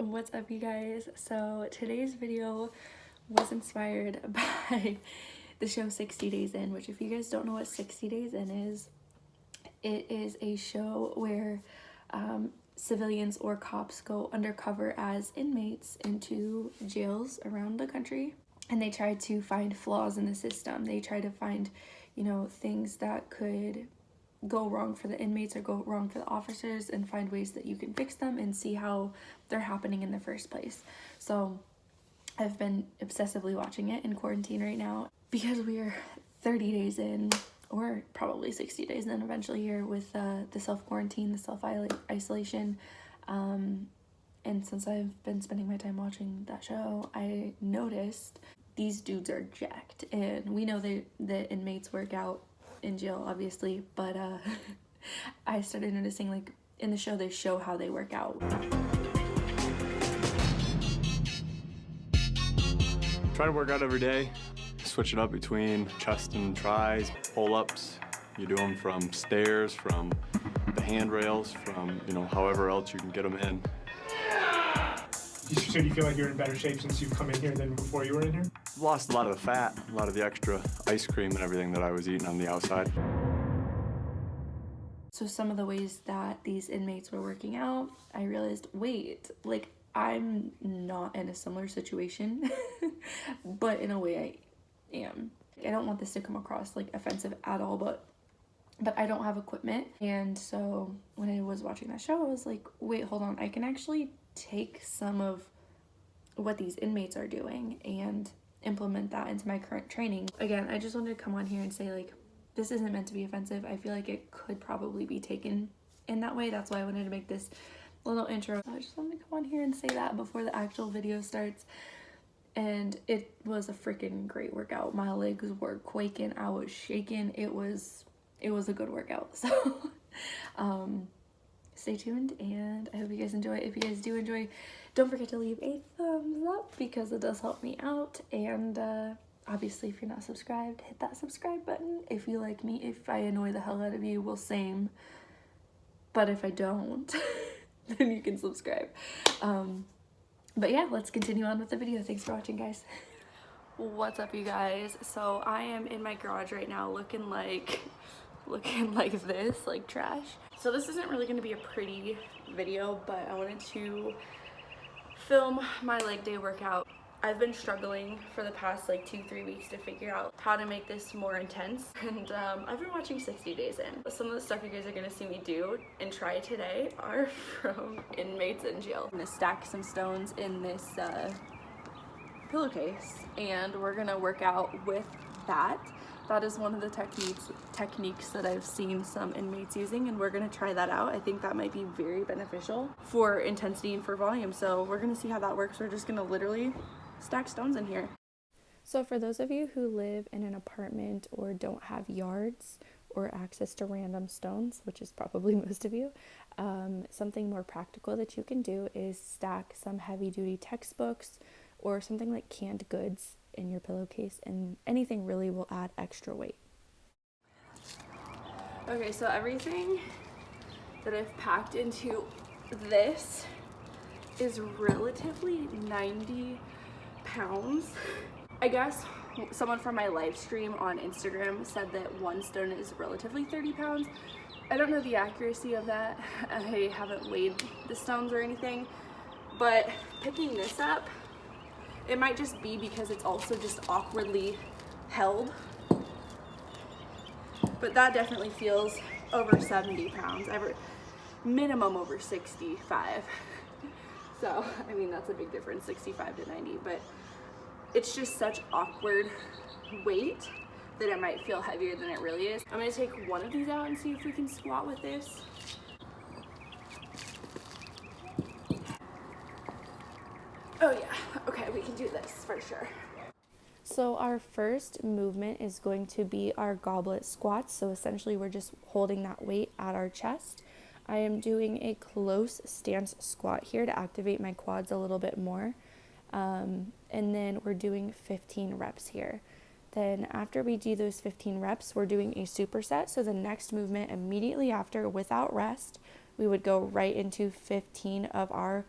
What's up, you guys? So today's video was inspired by the show 60 Days In, which if you guys don't know what 60 Days In is, it is a show where civilians or cops go undercover as inmates into jails around the country, and they try to find flaws in the system. They try to find, things that could go wrong for the inmates or go wrong for the officers, and find ways that you can fix them and see how they're happening in the first place. So I've been obsessively watching it in quarantine right now because we're 30 days in, or probably 60 days in eventually here, with the self-quarantine, the self-isolation. And since I've been spending my time watching that show, I noticed these dudes are jacked. And we know the inmates work out in jail, obviously, but I started noticing, like, in the show they show how they work out. Try to work out every day, switch it up between chest and tries, pull-ups. You do them from stairs, from the handrails, from, however else you can get them in. So do you feel like you're in better shape since you've come in here than before you were in here? Lost a lot of the fat, a lot of the extra ice cream and everything that I was eating on the outside. So some of the ways that these inmates were working out, I realized, wait, like, I'm not in a similar situation, but in a way I am. I don't want this to come across like offensive at all, but I don't have equipment. And so when I was watching that show, I was like, wait, hold on, I can actually take some of what these inmates are doing and implement that into my current training. Again, I just wanted to come on here and say, like, this isn't meant to be offensive. I feel like it could probably be taken in that way. That's why I wanted to make this little intro. I just wanted to come on here and say that before the actual video starts. And it was a freaking great workout. My legs were quaking, I was shaking. It was a good workout. So stay tuned, and I hope you guys enjoy. If you guys do enjoy, don't forget to leave a thumbs up because it does help me out. And obviously, if you're not subscribed, hit that subscribe button. If you like me, if I annoy the hell out of you, well, same. But if I don't, then you can subscribe. But yeah, let's continue on with the video. Thanks for watching, guys. What's up, you guys? So I am in my garage right now looking like this, like trash. So this isn't really going to be a pretty video, but I wanted to film my leg day workout. I've been struggling for the past like 2-3 weeks to figure out how to make this more intense, and I've been watching 60 Days In. Some of the stuff you guys are gonna see me do and try today are from inmates in jail. I'm gonna stack some stones in this pillowcase, and we're gonna work out with that. That is one of the techniques that I've seen some inmates using, and we're gonna try that out. I think that might be very beneficial for intensity and for volume, so we're gonna see how that works. We're just gonna literally stack stones in here. So for those of you who live in an apartment or don't have yards or access to random stones, which is probably most of you, something more practical that you can do is stack some heavy-duty textbooks or something like canned goods in your pillowcase, and anything really will add extra weight. Okay, so everything that I've packed into this is relatively 90 pounds. I guess someone from my live stream on Instagram said that one stone is relatively 30 pounds. I don't know the accuracy of that. I haven't weighed the stones or anything, but picking this up, it might just be because it's also just awkwardly held, but that definitely feels over 70 pounds, minimum over 65. So, I mean, that's a big difference, 65 to 90, but it's just such awkward weight that it might feel heavier than it really is. I'm gonna take one of these out and see if we can squat with this. Oh yeah, okay, we can do this for sure. So our first movement is going to be our goblet squats. So essentially we're just holding that weight at our chest. I am doing a close stance squat here to activate my quads a little bit more. And then we're doing 15 reps here. Then after we do those 15 reps, we're doing a superset. So the next movement immediately after, without rest, we would go right into 15 of our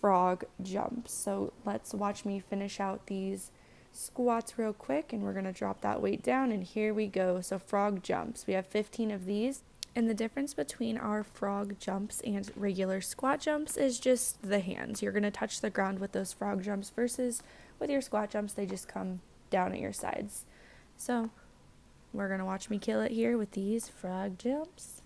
frog jumps. So let's watch me finish out these squats real quick, and we're going to drop that weight down, and here we go. So frog jumps, we have 15 of these, and the difference between our frog jumps and regular squat jumps is just the hands. You're going to touch the ground with those frog jumps versus with your squat jumps, they just come down at your sides. So we're going to watch me kill it here with these frog jumps.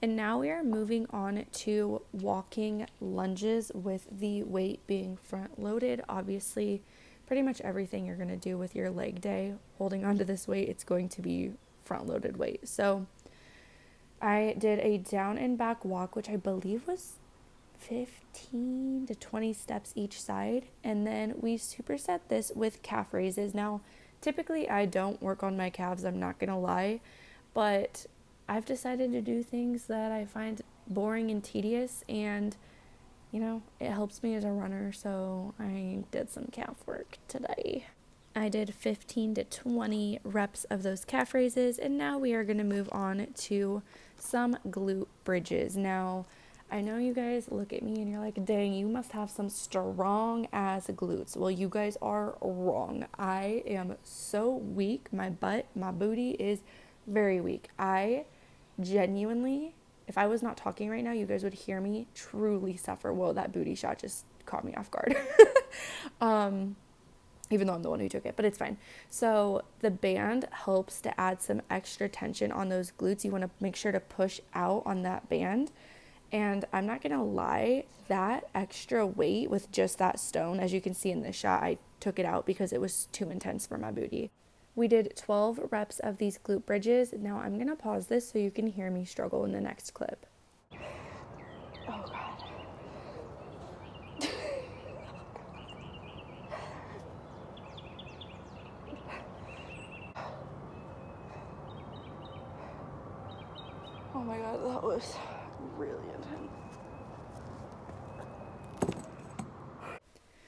And now we are moving on to walking lunges with the weight being front loaded. Obviously, pretty much everything you're going to do with your leg day, holding onto this weight, it's going to be front loaded weight. So I did a down and back walk, which I believe was 15 to 20 steps each side. And then we superset this with calf raises. Now, typically I don't work on my calves, I'm not going to lie, but I've decided to do things that I find boring and tedious, and you know, it helps me as a runner, so I did some calf work today. I did 15 to 20 reps of those calf raises, and now we are going to move on to some glute bridges. Now, I know you guys look at me and you're like, dang, you must have some strong ass glutes. Well, you guys are wrong. I am so weak. My butt, my booty is very weak. I genuinely, if I was not talking right now, you guys would hear me truly suffer. Whoa, that booty shot just caught me off guard. Even though I'm the one who took it, but it's fine. So the band helps to add some extra tension on those glutes. You want to make sure to push out on that band. And I'm not going to lie, that extra weight with just that stone, as you can see in this shot, I took it out because it was too intense for my booty. We did 12 reps of these glute bridges. Now I'm going to pause this so you can hear me struggle in the next clip. Oh God. Oh my God, that was really intense.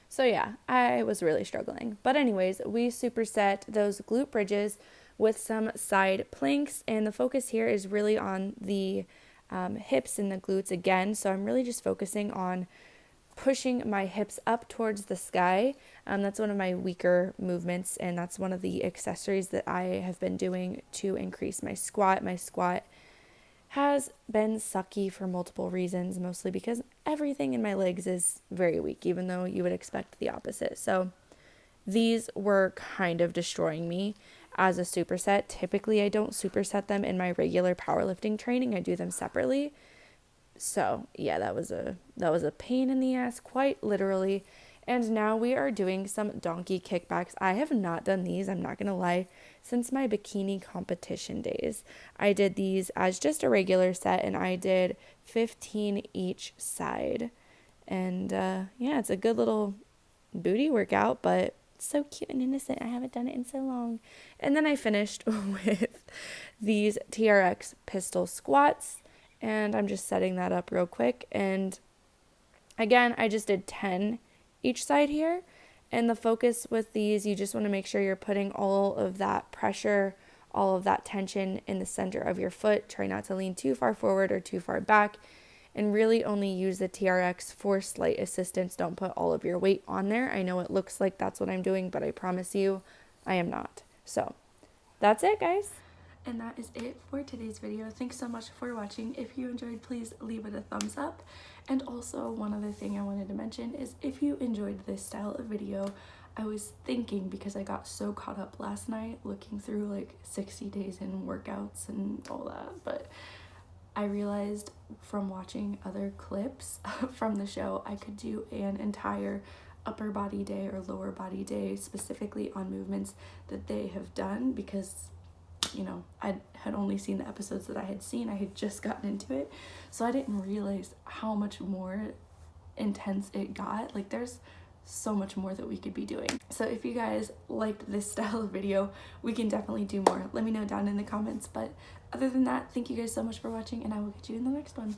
So yeah, I was really struggling. But anyways, we superset those glute bridges with some side planks, and the focus here is really on the hips and the glutes again. So I'm really just focusing on pushing my hips up towards the sky. That's one of my weaker movements, and that's one of the accessories that I have been doing to increase my squat. My squat has been sucky for multiple reasons, mostly because everything in my legs is very weak, even though you would expect the opposite. So these were kind of destroying me as a superset. Typically, I don't superset them in my regular powerlifting training. I do them separately. So yeah, that was a pain in the ass, quite literally. And now we are doing some donkey kickbacks. I have not done these, I'm not going to lie, since my bikini competition days. I did these as just a regular set, and I did 15 each side. And yeah, it's a good little booty workout, but it's so cute and innocent. I haven't done it in so long. And then I finished with these TRX pistol squats, and I'm just setting that up real quick. And again, I just did 10 each side here, and the focus with these, you just want to make sure you're putting all of that pressure, all of that tension in the center of your foot. Try not to lean too far forward or too far back, and really only use the TRX for slight assistance. Don't put all of your weight on there. I know it looks like that's what I'm doing, but I promise you I am not. So that's it, guys. And that is it for today's video. Thanks so much for watching. If you enjoyed, please leave it a thumbs up. And also, one other thing I wanted to mention is if you enjoyed this style of video, I was thinking, because I got so caught up last night looking through like 60 days in workouts and all that, but I realized from watching other clips from the show, I could do an entire upper body day or lower body day specifically on movements that they have done, because you know, I had only seen the episodes that I had seen. I had just gotten into it, so I didn't realize how much more intense it got. Like, there's so much more that we could be doing. So if you guys liked this style of video, we can definitely do more. Let me know down in the comments. But other than that, thank you guys so much for watching, and I will catch you in the next one.